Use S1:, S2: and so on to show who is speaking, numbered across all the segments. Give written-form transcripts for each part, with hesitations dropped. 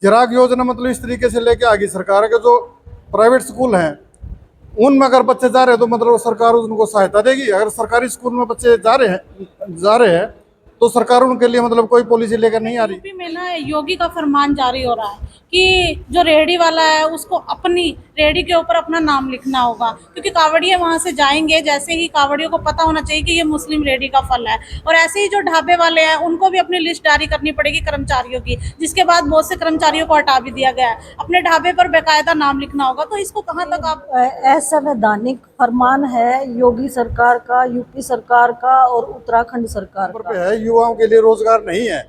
S1: चिराग योजना मतलब इस तरीके से लेके आ गई सरकार के, जो प्राइवेट स्कूल हैं उनमें अगर बच्चे जा रहे हैं तो मतलब सरकार उनको सहायता देगी। अगर सरकारी स्कूल में बच्चे जा रहे हैं तो सरकार उनके लिए मतलब कोई पॉलिसी लेकर नहीं आ रही।
S2: यूपी में ना योगी का फरमान जारी हो रहा है कि जो रेहड़ी वाला है उसको अपनी रेहड़ी के ऊपर अपना नाम लिखना होगा, क्योंकि कावड़िए वहां से जाएंगे, जैसे ही कावड़ियों को पता होना चाहिए कि ये मुस्लिम रेहड़ी का फल है। और ऐसे ही जो ढाबे वाले हैं उनको भी अपनी लिस्ट जारी करनी पड़ेगी कर्मचारियों की, जिसके बाद बहुत से कर्मचारियों को हटा भी दिया गया है। अपने ढाबे पर बेकायदा नाम लिखना होगा। तो इसको कहाँ तक आप
S3: असंवैधानिक फरमान है योगी सरकार का, यूपी सरकार का और उत्तराखंड सरकार
S1: पर
S3: का।
S1: पे है युवाओं के लिए रोजगार नहीं है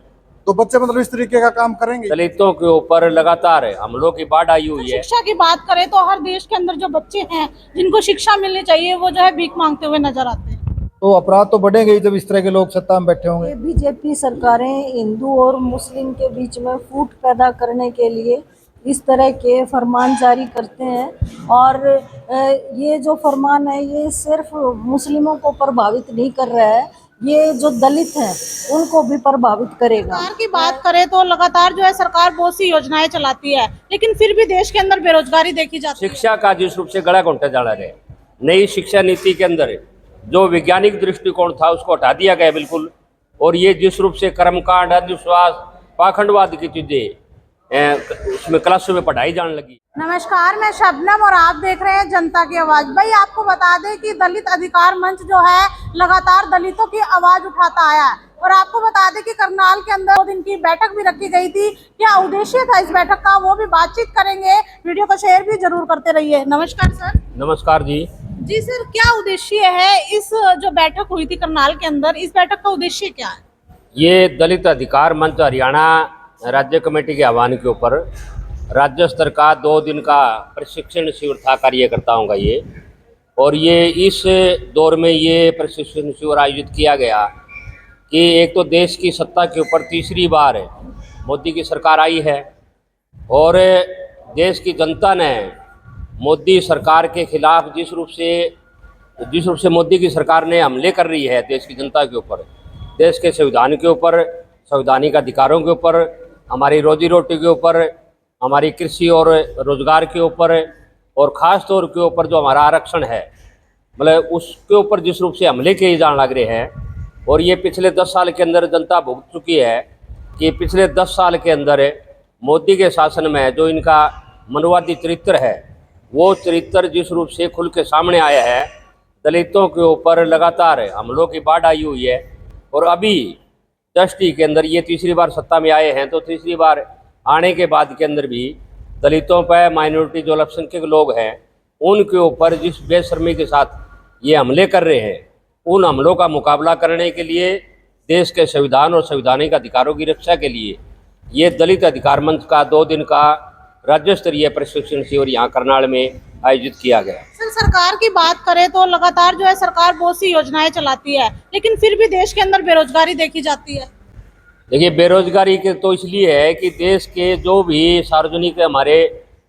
S1: तो बच्चे मतलब इस तरीके का काम करेंगे।
S4: दलितों के ऊपर लगातार हमलों की बाढ़ आई हुई है।
S2: शिक्षा की बात करें तो हर देश के अंदर जो बच्चे हैं जिनको शिक्षा मिलनी चाहिए वो जो है भीख मांगते हुए नजर आते हैं।
S5: तो अपराध तो बढ़ेंगे ही जब इस तरह के लोग सत्ता में बैठे होंगे।
S3: ये बीजेपी सरकारें हिंदू और मुस्लिम के बीच में फूट पैदा करने के लिए इस तरह के फरमान जारी करते हैं। और ये जो फरमान है ये सिर्फ मुस्लिमों को प्रभावित नहीं कर रहा है, ये जो दलित हैं उनको भी प्रभावित करेगा।
S2: सरकार की बात करें तो लगातार जो है सरकार बहुत सी योजनाएं चलाती है, लेकिन फिर भी देश के अंदर बेरोजगारी देखी जाती है।
S4: शिक्षा का जिस रूप से गला घोंटा जा रहे, नई शिक्षा नीति के अंदर जो वैज्ञानिक दृष्टिकोण था उसको हटा दिया गया बिल्कुल। और ये जिस रूप से कर्मकांड, अंधविश्वास, पाखंडवाद की चीजें उसमें क्लासों में पढ़ाई जाने लगी।
S2: नमस्कार, मैं शबनम और आप देख रहे हैं जनता की आवाज। भाई आपको बता दें कि दलित अधिकार मंच जो है लगातार दलितों की आवाज उठाता आया है। और आपको बता दें कि करनाल के अंदर 2 दिन की बैठक भी रखी गई थी। क्या उद्देश्य था इस बैठक का, वो भी बातचीत करेंगे। वीडियो को शेयर भी जरूर करते रहिए। नमस्कार सर।
S4: नमस्कार जी।
S2: जी सर, क्या उद्देश्य है इस जो बैठक हुई थी करनाल के अंदर, इस बैठक का उद्देश्य क्या है?
S4: ये दलित अधिकार मंच हरियाणा राज्य कमेटी के आह्वान के ऊपर राज्य स्तर का 2 दिन का प्रशिक्षण शिविर था कार्यकर्ताओं का ये। और ये इस दौर में ये प्रशिक्षण शिविर आयोजित किया गया कि एक तो देश की सत्ता के ऊपर तीसरी बार मोदी की सरकार आई है और देश की जनता ने मोदी सरकार के खिलाफ जिस रूप से मोदी की सरकार ने हमले कर रही है देश की जनता के ऊपर, देश के संविधान के ऊपर, संवैधानिक अधिकारों के ऊपर, हमारी रोजी रोटी के ऊपर, हमारी कृषि और रोजगार के ऊपर, और ख़ास तौर के ऊपर जो हमारा आरक्षण है, मतलब उसके ऊपर जिस रूप से हमले किए जाने लग रहे हैं। और ये पिछले 10 साल के अंदर जनता भुगत चुकी है कि पिछले 10 साल के अंदर मोदी के शासन में जो इनका मनवादी चरित्र है वो चरित्र जिस रूप से खुल के सामने आया है। दलितों के ऊपर लगातार हमलों की बाढ़ आई हुई है। और अभी दृष्टि के अंदर ये तीसरी बार सत्ता में आए हैं, तो तीसरी बार आने के बाद के अंदर भी दलितों पर, माइनॉरिटी जो अल्पसंख्यक लोग हैं उनके ऊपर जिस बेशर्मी के साथ ये हमले कर रहे हैं, उन हमलों का मुकाबला करने के लिए, देश के संविधान और संवैधानिक अधिकारों की रक्षा के लिए ये दलित अधिकार मंच का 2 दिन का राज्य स्तरीय प्रशिक्षण शिविर यहाँ करनाल में आयोजित किया गया।
S2: सर, सरकार की बात करें तो लगातार जो है सरकार बहुत सी योजनाएं चलाती है, लेकिन फिर भी देश के अंदर बेरोजगारी देखी जाती है।
S4: देखिए, बेरोजगारी के तो इसलिए है कि देश के जो भी सार्वजनिक हमारे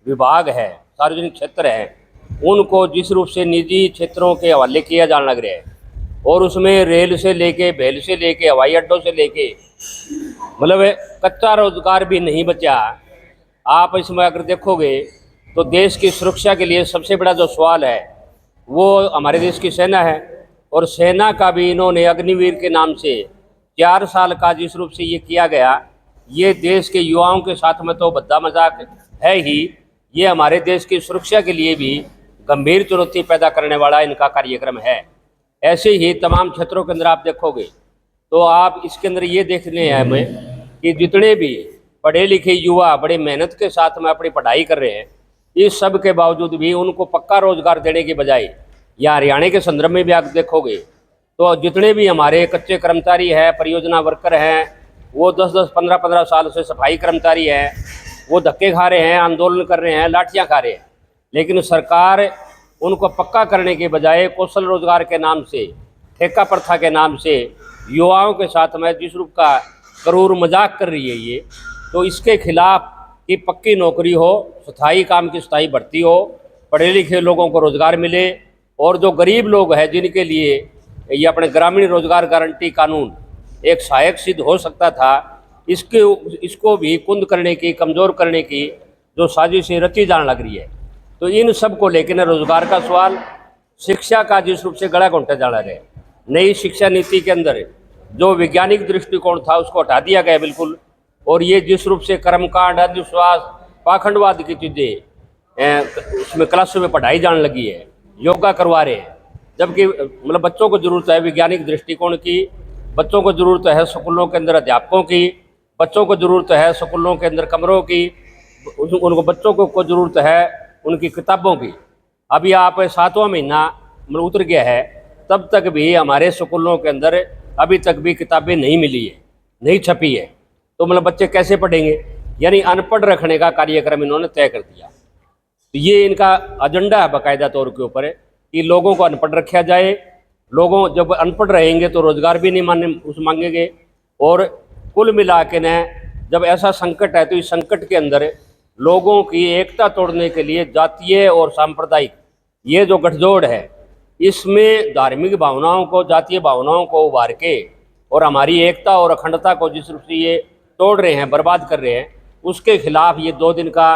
S4: विभाग है, सार्वजनिक क्षेत्र है, उनको जिस रूप से निजी क्षेत्रों के हवाले किया जाने लग रहा है। और उसमें रेल से लेके, भेल से लेके, हवाई अड्डों से लेके, मतलब कच्चा रोजगार भी नहीं बचा। आप इसमें अगर देखोगे तो देश की सुरक्षा के लिए सबसे बड़ा जो सवाल है वो हमारे देश की सेना है। और सेना का भी इन्होंने अग्निवीर के नाम से 4 साल का जिस रूप से ये किया गया, ये देश के युवाओं के साथ में तो भद्दा मजाक है ही, ये हमारे देश की सुरक्षा के लिए भी गंभीर चुनौती पैदा करने वाला इनका कार्यक्रम है। ऐसे ही तमाम क्षेत्रों के अंदर आप देखोगे तो आप इसके अंदर ये देखने हैं हमें कि जितने भी पढ़े लिखे युवा बड़े मेहनत के साथ में अपनी पढ़ाई कर रहे हैं, इस सब के बावजूद भी उनको पक्का रोजगार देने की बजाय, या हरियाणा के संदर्भ में भी आप देखोगे तो जितने भी हमारे कच्चे कर्मचारी हैं, परियोजना वर्कर हैं, वो 10-10, 15-15 साल से सफाई कर्मचारी हैं, वो धक्के खा रहे हैं, आंदोलन कर रहे हैं, लाठियाँ खा रहे हैं। लेकिन सरकार उनको पक्का करने के बजाय कौशल रोजगार के नाम से, ठेका प्रथा के नाम से युवाओं के साथ में जिस रूप का करूर मजाक कर रही है ये, तो इसके खिलाफ कि पक्की नौकरी हो, स्थायी काम की स्थायी भर्ती हो, पढ़े लिखे लोगों को रोजगार मिले। और जो गरीब लोग हैं जिनके लिए ये अपने ग्रामीण रोजगार गारंटी कानून एक सहायक सिद्ध हो सकता था, इसको भी कुंद करने की, कमज़ोर करने की जो साजिशें रची जाने लग रही है। तो इन सब को लेकर ना रोजगार का सवाल, शिक्षा का जिस रूप से गला घोंटा जा रहा है, नई शिक्षा नीति के अंदर जो वैज्ञानिक दृष्टिकोण था उसको हटा दिया गया बिल्कुल। और ये जिस रूप से कर्मकांड, अंधविश्वास, पाखंडवाद की चीज़ें उसमें क्लासों में पढ़ाई जाने लगी है, योगा करवा रहे हैं, जबकि मतलब बच्चों को ज़रूरत है वैज्ञानिक दृष्टिकोण की, बच्चों को ज़रूरत है स्कूलों के अंदर अध्यापकों की, बच्चों को ज़रूरत है स्कूलों के अंदर कमरों की, उनको बच्चों को ज़रूरत है उनकी किताबों की। अभी आप 7वां महीना मतलब उतर गया है, तब तक भी हमारे स्कूलों के अंदर अभी तक भी किताबें नहीं मिली है, नहीं छपी है। तो मतलब बच्चे कैसे पढ़ेंगे? यानी अनपढ़ रखने का कार्यक्रम इन्होंने तय कर दिया। तो ये इनका एजेंडा है बाकायदा तौर के ऊपर कि लोगों को अनपढ़ रखा जाए। लोगों जब अनपढ़ रहेंगे तो रोजगार भी नहीं मांगेंगे। और कुल मिला के न जब ऐसा संकट है तो इस संकट के अंदर लोगों की एकता तोड़ने के लिए जातीय और सांप्रदायिक ये जो गठजोड़ है, इसमें धार्मिक भावनाओं को, जातीय भावनाओं को उभार के और हमारी एकता और अखंडता को जिस रूप से ये तोड़ रहे हैं, बर्बाद कर रहे हैं, उसके खिलाफ ये 2 दिन का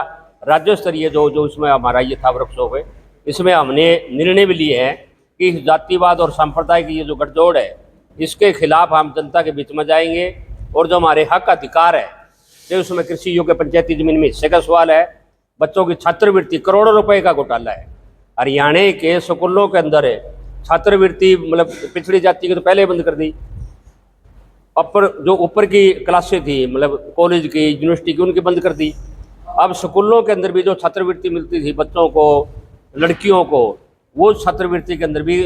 S4: राज्य स्तरीय जो इसमें हमारा ये था वर्कशॉप है, इसमें हमने निर्णय भी लिए हैं कि जातिवाद और सांप्रदायिक ये जो गठजोड़ है, इसके खिलाफ हम जनता के बीच में जाएंगे। और जो हमारे हक अधिकार है, तो उसमें कृषि योग्य पंचायती जमीन में हिस्से का सवाल है, बच्चों की छात्रवृत्ति करोड़ों रुपए का घोटाला है। हरियाणा के स्कूलों के अंदर छात्रवृत्ति मतलब पिछड़ी जाति की तो पहले बंद कर दी, जो ऊपर की क्लासें थी मतलब कॉलेज की, यूनिवर्सिटी की, उनकी बंद कर दी। अब स्कूलों के अंदर भी जो छात्रवृत्ति मिलती थी बच्चों को, लड़कियों को, वो छात्रवृत्ति के अंदर भी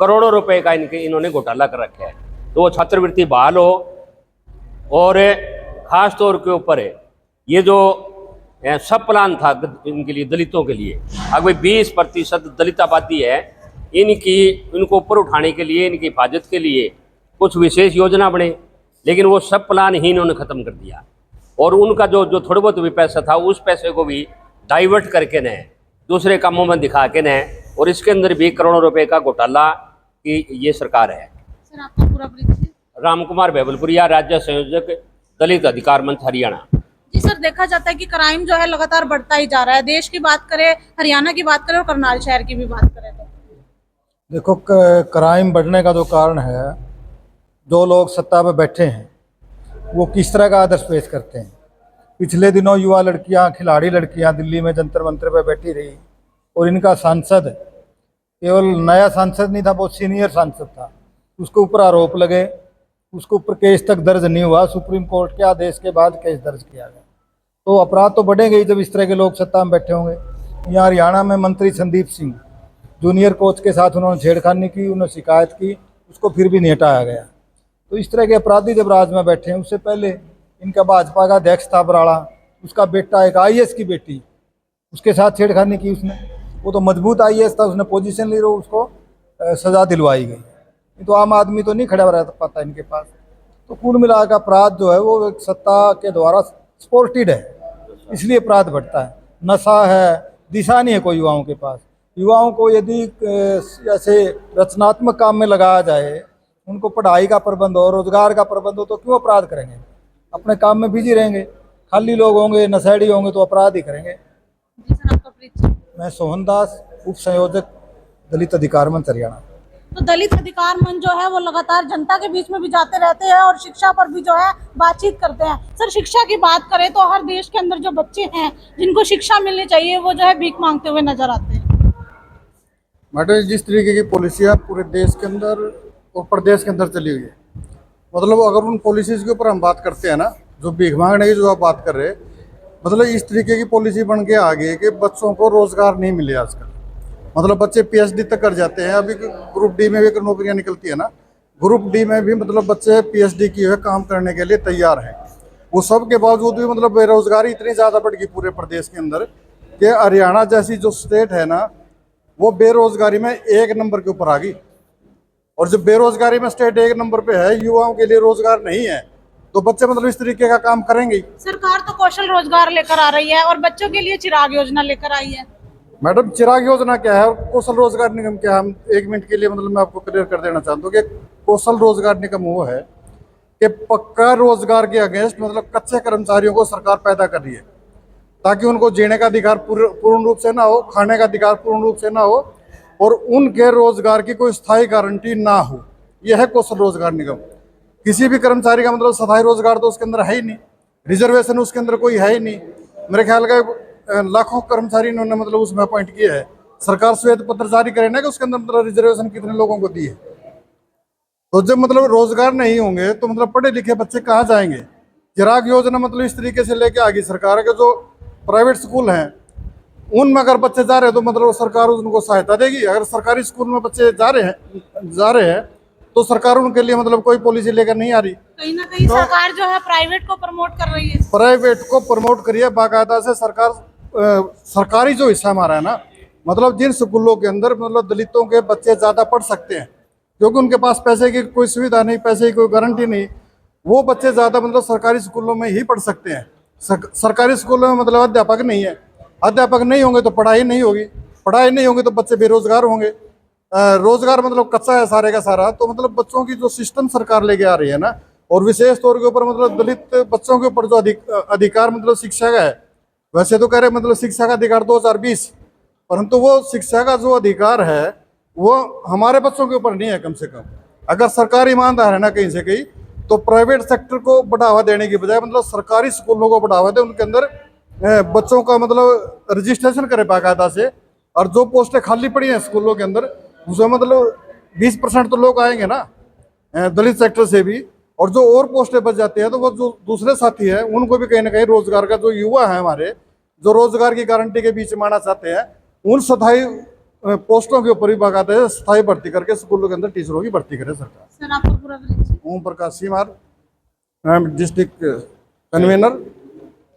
S4: करोड़ों रुपए का इन्होंने घोटाला कर रखा है। तो वो छात्रवृत्ति बहाल हो। और ख़ास तौर के ऊपर ये जो सब प्लान था इनके लिए, दलितों के लिए, अगर 20% दलित आबादी है, इनको ऊपर उठाने के लिए, इनकी हिफाजत के लिए कुछ विशेष योजना बने, लेकिन वो सब प्लान ही इन्होंने ख़त्म कर दिया। और उनका जो थोड़ा बहुत भी पैसा था, उस पैसे को भी डाइवर्ट करके न दूसरे कामों में दिखा के न, और इसके अंदर भी करोड़ों रुपए का घोटाला की ये सरकार है।
S2: सर आपका पूरा परिचय?
S4: राम कुमार बेबलपुरिया, राज्य संयोजक, दलित अधिकार मंच, हरियाणा।
S2: जी सर, देखा जाता है कि क्राइम जो है लगातार बढ़ता ही जा रहा है। देश की बात करें, हरियाणा की बात करें और करनाल शहर की भी बात करें तो
S5: देखो, क्राइम बढ़ने का जो कारण है, जो लोग सत्ता पे बैठे हैं वो किस तरह का आदर्श पेश करते हैं। पिछले दिनों युवा लड़कियां, खिलाड़ी लड़कियां दिल्ली में जंतर मंतर पे बैठी रही, और इनका सांसद केवल नया सांसद नहीं था, बहुत सीनियर सांसद था, उसके ऊपर आरोप लगे, उसके ऊपर केस तक दर्ज नहीं हुआ। सुप्रीम कोर्ट के आदेश के बाद केस दर्ज किया गया। तो अपराध तो बढ़ेंगे ही जब इस तरह के लोग सत्ता में बैठे होंगे। यहाँ हरियाणा में मंत्री संदीप सिंह, जूनियर कोच के साथ उन्होंने छेड़खानी की, उन्होंने शिकायत की, उसको फिर भी नहीं हटाया गया। तो इस तरह के अपराधी जब राज में बैठे हैं, उससे पहले इनका भाजपा का अध्यक्ष था बराड़ा, उसका बेटा एक IAS की बेटी, उसके साथ छेड़खानी की उसने, वो तो मजबूत IAS था, उसने पोजीशन ली, रहो उसको सज़ा दिलवाई गई। तो आम आदमी तो नहीं खड़ा रह पाता इनके पास। तो कुल मिलाकर अपराध जो है वो एक सत्ता के द्वारा सपोर्टेड है, इसलिए अपराध बढ़ता है। नशा है, दिशा नहीं है कोई युवाओं के पास। युवाओं को यदि ऐसे रचनात्मक काम में लगाया जाए, उनको पढ़ाई का प्रबंध हो, रोजगार का प्रबंध हो, तो क्यों अपराध करेंगे? अपने काम में बिजी रहेंगे। खाली लोग होंगे, नशेड़ी होंगे तो अपराध ही करेंगे।
S2: जी सर, आपका परिचय?
S5: मैं सोहन दास, उप संयोजक, दलित अधिकार मंच, हरियाणा।
S2: तो दलित अधिकार मंच जो है वो लगातार जनता के बीच में भी जाते रहते हैं और शिक्षा पर भी जो है बातचीत करते हैं। सर, शिक्षा की बात करें तो हर देश के अंदर जो बच्चे हैं जिनको शिक्षा मिलनी चाहिए, वो जो है भीख मांगते हुए नजर आते हैं।
S1: मैडम, जिस तरीके की पॉलिसियाँ पूरे देश के अंदर और प्रदेश के अंदर चली हुई है, मतलब अगर उन पॉलिसीज़ के ऊपर हम बात करते हैं ना, जो भीख मांगने की जो आप बात कर रहे हैं, मतलब इस तरीके की पॉलिसी बन के आ गई है कि बच्चों को रोज़गार नहीं मिले आजकल। मतलब बच्चे PhD तक कर जाते हैं। अभी ग्रुप D में भी नौकरियां निकलती है ना, ग्रुप D में भी मतलब बच्चे PhD किए हुए काम करने के लिए तैयार हैं। वो सब के बावजूद भी मतलब बेरोजगारी इतनी ज़्यादा बढ़ गई पूरे प्रदेश के अंदर कि हरियाणा जैसी जो स्टेट है ना, वो बेरोजगारी में 1 नंबर के ऊपर आ गई। और जब बेरोजगारी में स्टेट 1 नंबर पे है, युवाओं के लिए रोजगार नहीं है, तो बच्चे मतलब इस तरीके का काम करेंगे।
S2: सरकार तो कौशल रोजगार लेकर आ रही है और बच्चों के लिए चिराग योजना लेकर आई है।
S1: मैडम, चिराग योजना क्या है और कौशल रोजगार निगम क्या है? हम 1 मिनट के लिए मतलब मैं आपको क्लियर कर देना चाहता हूँ कि कौशल रोजगार निगम वो है कि पक्का रोजगार के अगेंस्ट मतलब कच्चे कर्मचारियों को सरकार पैदा कर रही है, ताकि उनको जीने का अधिकार पूर्ण रूप से ना हो, खाने का अधिकार पूर्ण रूप से ना हो, और उनके रोजगार की कोई स्थायी गारंटी ना हो। यह है कौशल रोजगार निगम। किसी भी कर्मचारी का मतलब स्थायी रोजगार तो उसके अंदर है ही नहीं, रिजर्वेशन उसके अंदर कोई है ही नहीं। मेरे ख्याल का लाखों कर्मचारी इन्होंने मतलब उसमें अपॉइंट किया है। सरकार श्वेत पत्र जारी करे ना कि उसके अंदर मतलब रिजर्वेशन कितने लोगों को दी है। तो जब मतलब रोजगार नहीं होंगे तो मतलब पढ़े लिखे बच्चे कहाँ जाएंगे। चिराग योजना मतलब इस तरीके से लेके आ गई सरकार के, जो प्राइवेट स्कूल हैं उनमें अगर बच्चे जा रहे हैं तो मतलब सरकार उनको सहायता देगी। अगर सरकारी स्कूल में बच्चे जा रहे हैं तो सरकार उनके लिए मतलब कोई पॉलिसी लेकर नहीं आ रही।
S2: कहीं ना कहीं सरकार जो है प्राइवेट को प्रमोट कर रही है।
S1: प्राइवेट को प्रमोट करिए बाकायदा से सरकार। सरकारी जो हिस्सा हमारा है ना, मतलब जिन स्कूलों के अंदर मतलब दलितों के बच्चे ज़्यादा पढ़ सकते हैं, क्योंकि उनके पास पैसे की कोई सुविधा नहीं, पैसे की कोई गारंटी नहीं, वो बच्चे ज़्यादा मतलब सरकारी स्कूलों में ही पढ़ सकते हैं। सरकारी स्कूलों में मतलब अध्यापक नहीं है, अध्यापक नहीं होंगे तो पढ़ाई नहीं होगी, पढ़ाई नहीं होगी तो बच्चे बेरोजगार होंगे। रोजगार मतलब कच्चा है सारे का सारा। तो मतलब बच्चों की जो सिस्टम सरकार लेके आ रही है ना, और विशेष तौर के ऊपर मतलब दलित बच्चों के ऊपर जो अधिकार मतलब शिक्षा का है, वैसे तो कह रहे मतलब शिक्षा का अधिकार 2020, परंतु वो शिक्षा का जो अधिकार है वो हमारे बच्चों के ऊपर नहीं है। कम से कम अगर सरकार ईमानदार है ना कहीं से कहीं, तो प्राइवेट सेक्टर को बढ़ावा देने की बजाय मतलब सरकारी स्कूलों को बढ़ावा दे, उनके अंदर बच्चों का मतलब रजिस्ट्रेशन करे बाकायदा से। और जो पोस्टें खाली पड़ी हैं स्कूलों के अंदर, उसमें मतलब 20% तो लोग आएंगे ना दलित सेक्टर से भी, और जो और पोस्टें बच जाती हैं तो वो जो दूसरे साथी हैं उनको भी कहीं ना कहीं रोजगार का, जो युवा है हमारे जो रोजगार की गारंटी के बीच में आना चाहते हैं, उन स्थायी पोस्टों के ऊपर भी बाकायदा स्थायी भर्ती करके स्कूलों के अंदर टीचरों की भर्ती करे सरकार।
S2: सर आपको पूरा
S1: ओम प्रकाश सीमार, डिस्ट्रिक्ट कन्वीनर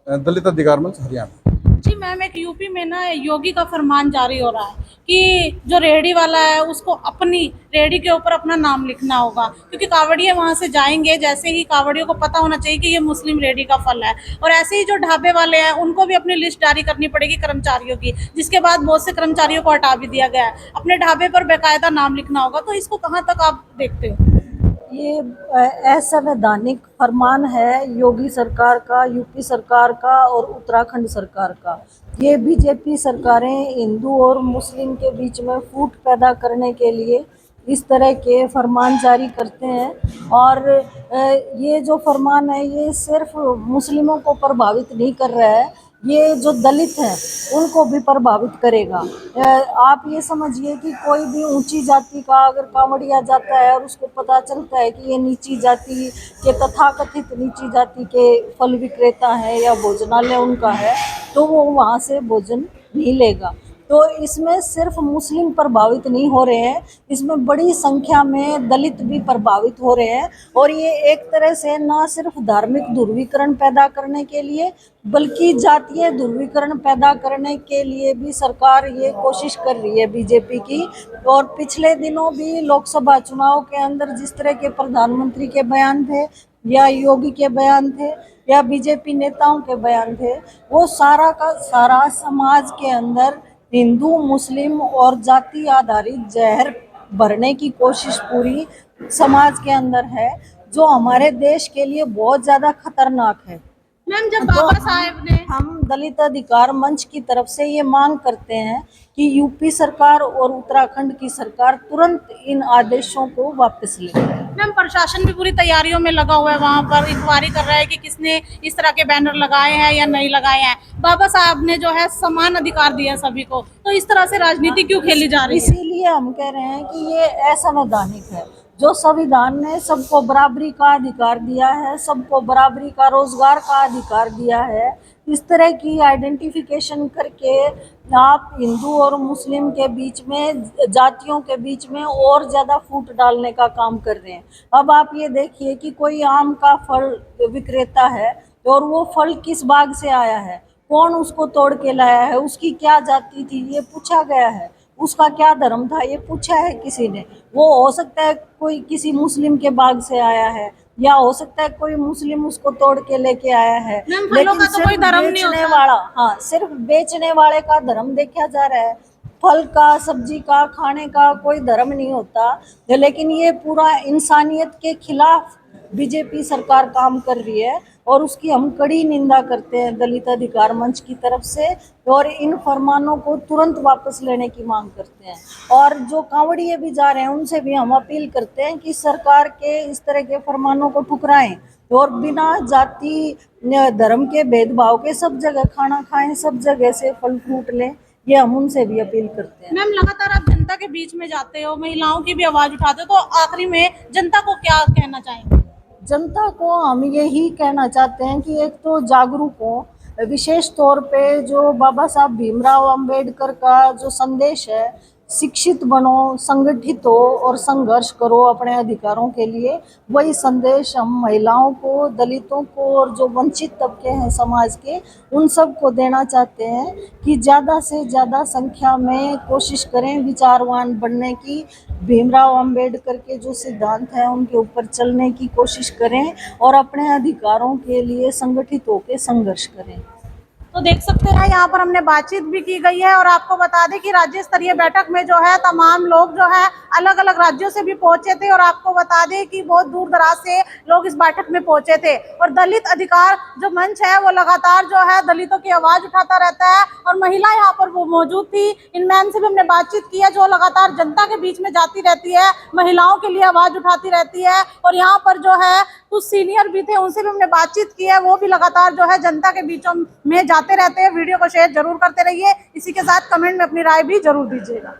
S1: दलित अधिकार मंच हरियाणा।
S2: जी मैम, एक यूपी में ना योगी का फरमान जारी हो रहा है कि जो रेहड़ी वाला है उसको अपनी रेहड़ी के ऊपर अपना नाम लिखना होगा, क्योंकि कावड़िए वहां से जाएंगे, जैसे ही कावड़ियों को पता होना चाहिए कि ये मुस्लिम रेहड़ी का फल है। और ऐसे ही जो ढाबे वाले हैं उनको भी अपनी लिस्ट जारी करनी पड़ेगी कर्मचारियों की, जिसके बाद बहुत से कर्मचारियों को हटा भी दिया गया है। अपने ढाबे पर बेकायदा नाम लिखना होगा। तो इसको कहाँ तक आप देखते हो?
S3: ये असंवैधानिक फरमान है योगी सरकार का, यूपी सरकार का और उत्तराखंड सरकार का। ये बीजेपी सरकारें हिंदू और मुस्लिम के बीच में फूट पैदा करने के लिए इस तरह के फरमान जारी करते हैं। और ये जो फरमान है ये सिर्फ मुस्लिमों को प्रभावित नहीं कर रहा है, ये जो दलित हैं उनको भी प्रभावित करेगा। आप ये समझिए कि कोई भी ऊंची जाति का अगर कांवड़िया जाता है और उसको पता चलता है कि ये नीची जाति के, तथाकथित नीची जाति के फल विक्रेता है या भोजनालय उनका है, तो वो वहाँ से भोजन नहीं लेगा। तो इसमें सिर्फ मुस्लिम प्रभावित नहीं हो रहे हैं, इसमें बड़ी संख्या में दलित भी प्रभावित हो रहे हैं। और ये एक तरह से ना सिर्फ धार्मिक ध्रुवीकरण पैदा करने के लिए बल्कि जातीय ध्रुवीकरण पैदा करने के लिए भी सरकार ये कोशिश कर रही है बीजेपी की। और पिछले दिनों भी लोकसभा चुनाव के अंदर जिस तरह के प्रधानमंत्री के बयान थे या योगी के बयान थे या बीजेपी नेताओं के बयान थे, वो सारा का सारा समाज के अंदर हिंदू मुस्लिम और जाति आधारित जहर भरने की कोशिश पूरी समाज के अंदर है, जो हमारे देश के लिए बहुत ज़्यादा खतरनाक है।
S2: मैम, जब बाबा साहेब ने
S3: हम दलित अधिकार मंच की तरफ से ये मांग करते हैं कि यूपी सरकार और उत्तराखंड की सरकार तुरंत इन आदेशों को वापस ले।
S2: मैम, प्रशासन भी पूरी तैयारियों में लगा हुआ है, वहाँ पर इंक्वायरी कर रहा है कि किसने इस तरह के बैनर लगाए हैं या नहीं लगाए हैं। बाबा साहब ने जो है समान अधिकार दिया सभी को, तो इस तरह से राजनीति क्यों खेली जा रही है?
S3: इसीलिए हम कह रहे हैं कि ये असंवैधानिक है। जो संविधान ने सबको बराबरी का अधिकार दिया है, सबको बराबरी का रोजगार का अधिकार दिया है, इस तरह की आइडेंटिफिकेशन करके आप हिंदू और मुस्लिम के बीच में, जातियों के बीच में और ज़्यादा फूट डालने का काम कर रहे हैं। अब आप ये देखिए कि कोई आम का फल विक्रेता है और वो फल किस बाग से आया है, कौन उसको तोड़ के लाया है, उसकी क्या जाति थी ये पूछा गया है, उसका क्या धर्म था ये पूछा है किसी ने। वो हो सकता है कोई किसी मुस्लिम के बाग से आया है या हो सकता है कोई मुस्लिम उसको तोड़ के लेके आया है, लेकिन
S2: तो कोई धर्म नहीं
S3: बेचने
S2: होता।
S3: वाला, हाँ, सिर्फ बेचने वाले का धर्म देखा जा रहा है। फल का, सब्जी का, खाने का कोई धर्म नहीं होता। लेकिन ये पूरा इंसानियत के खिलाफ बीजेपी सरकार काम कर रही है और उसकी हम कड़ी निंदा करते हैं दलित अधिकार मंच की तरफ से, और इन फरमानों को तुरंत वापस लेने की मांग करते हैं। और जो कांवड़िए भी जा रहे हैं उनसे भी हम अपील करते हैं कि सरकार के इस तरह के फरमानों को ठुकराएं और बिना जाति धर्म के भेदभाव के सब जगह खाना खाएं, सब जगह से फल फ्रूट लें, ये हम उनसे भी अपील करते हैं।
S2: मैम, लगातार आप जनता के बीच में जाते हो, महिलाओं की भी आवाज उठाते हो, तो आखिरी में जनता को क्या कहना चाहेंगे?
S3: जनता को हम यही कहना चाहते हैं कि एक तो जागरूक हो, विशेष तौर पे जो बाबा साहब भीमराव अंबेडकर का जो संदेश है, शिक्षित बनो, संगठित हो और संघर्ष करो अपने अधिकारों के लिए, वही संदेश हम महिलाओं को, दलितों को और जो वंचित तबके हैं समाज के, उन सब को देना चाहते हैं कि ज़्यादा से ज़्यादा संख्या में कोशिश करें विचारवान बनने की, भीमराव अंबेडकर के जो सिद्धांत हैं उनके ऊपर चलने की कोशिश करें और अपने अधिकारों के लिए संगठित होकर संघर्ष करें।
S2: तो देख सकते हैं यहाँ पर हमने बातचीत भी की गई है, और आपको बता दें कि राज्य स्तरीय बैठक में जो है तमाम लोग जो है अलग अलग राज्यों से भी पहुंचे थे, और आपको बता दें कि बहुत दूर दराज से लोग इस बैठक में पहुंचे थे। और दलित अधिकार जो मंच है वो लगातार जो है दलितों की आवाज उठाता रहता है, और महिला यहाँ पर वो मौजूद थी। इन मैन से भी हमने बातचीत की है जो लगातार जनता के बीच में जाती रहती है, महिलाओं के लिए आवाज उठाती रहती है। और यहाँ पर जो है कुछ सीनियर भी थे, उनसे भी हमने बातचीत की है, वो भी लगातार जो है जनता के बीचों में जाते रहते हैं। वीडियो को शेयर जरूर करते रहिए, इसी के साथ कमेंट में अपनी राय भी जरूर दीजिएगा।